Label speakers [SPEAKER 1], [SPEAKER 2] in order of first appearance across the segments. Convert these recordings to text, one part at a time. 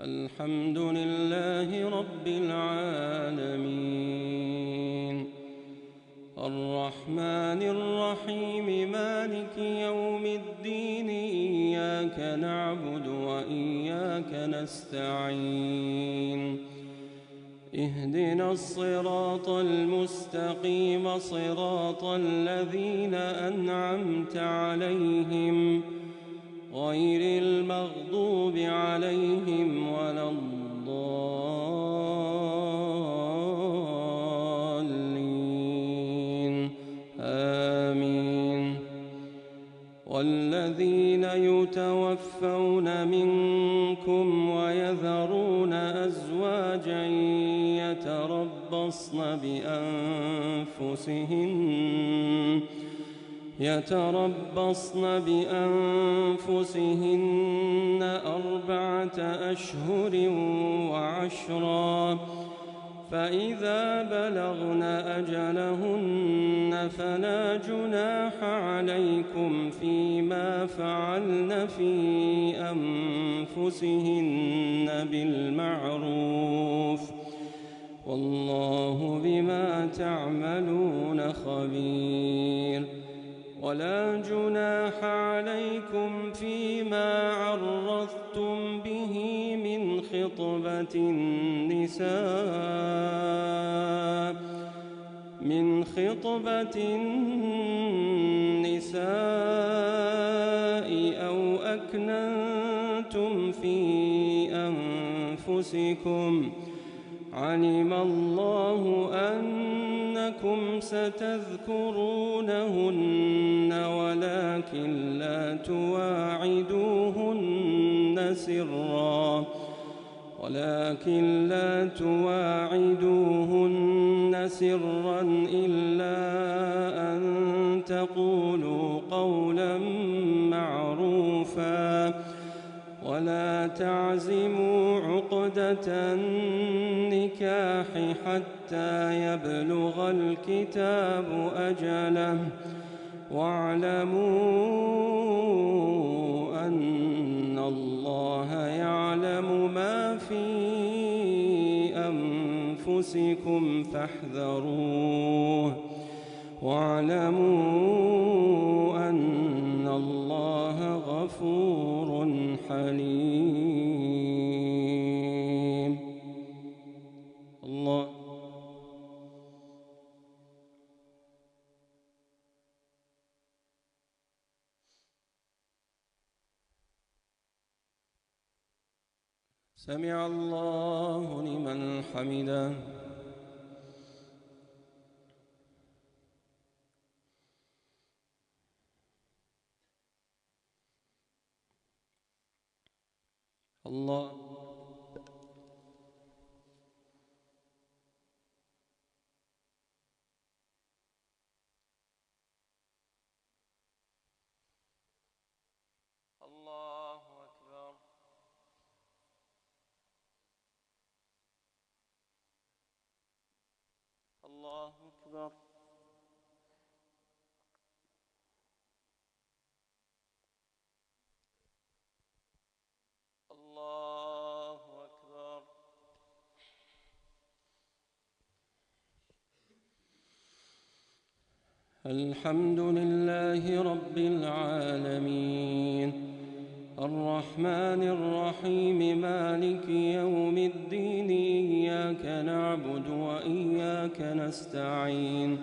[SPEAKER 1] الحمد لله رب العالمين الرحمن الرحيم مالك يوم الدين إياك نعبد وإياك نستعين اهدنا الصراط المستقيم صراط الذين أنعمت عليهم غير المغضوب عليهم ولا الضالين آمين. والذين يتوفون منكم ويذرون أزواجا يتربصن بأنفسهن 4 أشهر و10، فإذا بلغن أجلهن فلا جناح عليكم فيما فعلن في أنفسهن بالمعروف، والله بما تعملون خبير. ولا جناح عليكم فيما عرضتم به من خطبة النساء أو أكننتم في أنفسكم، علم الله أنكم ستذكرونهن ولكن لا تواعدوهن سرا إلا أن تقولوا قولا معروفا، ولا تعزموا عقدة النكاح حتى يبلغ الكتاب أجله، واعلموا أن الله يعلم ما في أنفسكم فاحذروه، واعلموا أن الله غفور حليم. الله سمع الله لمن حمده. الله الله أكبر. الله أكبر. الله أكبر. الحمد لله رب العالمين الرحمن الرحيم مالك يوم الدين إياك نعبد وإياك نستعين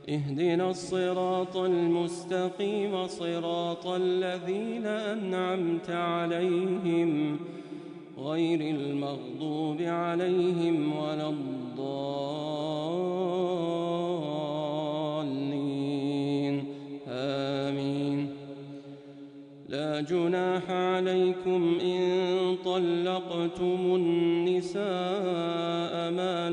[SPEAKER 1] اهدنا الصراط المستقيم صراط الذين أنعمت عليهم غير المغضوب عليهم ولا الضالين آمين. لا جناح عليكم إن طلقتم النساء ما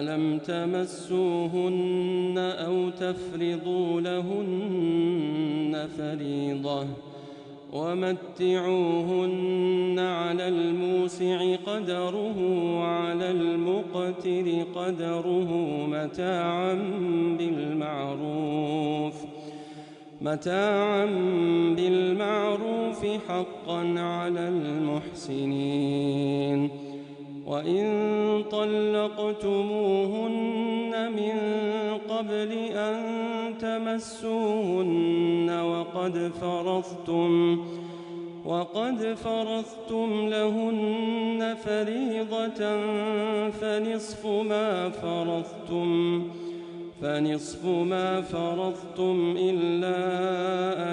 [SPEAKER 1] لم تمسوهن أو تفرضوا لهن فريضة، ومتعوهن على الموسع قدره وعلى المقتر قدره متاعا بالمعروف، متاعا بالمعروف حقا على المحسنين. وإن طلقتموهن من قبل أن تمسوهن وقد فرضتم لهن فريضة فنصف ما فرضتم إلا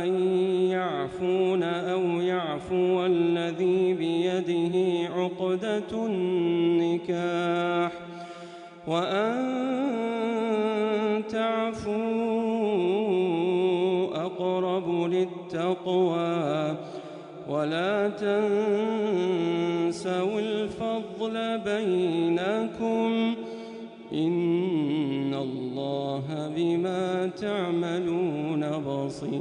[SPEAKER 1] أن يعفون أو يعفو الذي بيده عقدة النكاح، وأن تعفوا أقرب للتقوى، ولا تنسوا الفضل بينكم، إن الله بما تعملون بصير.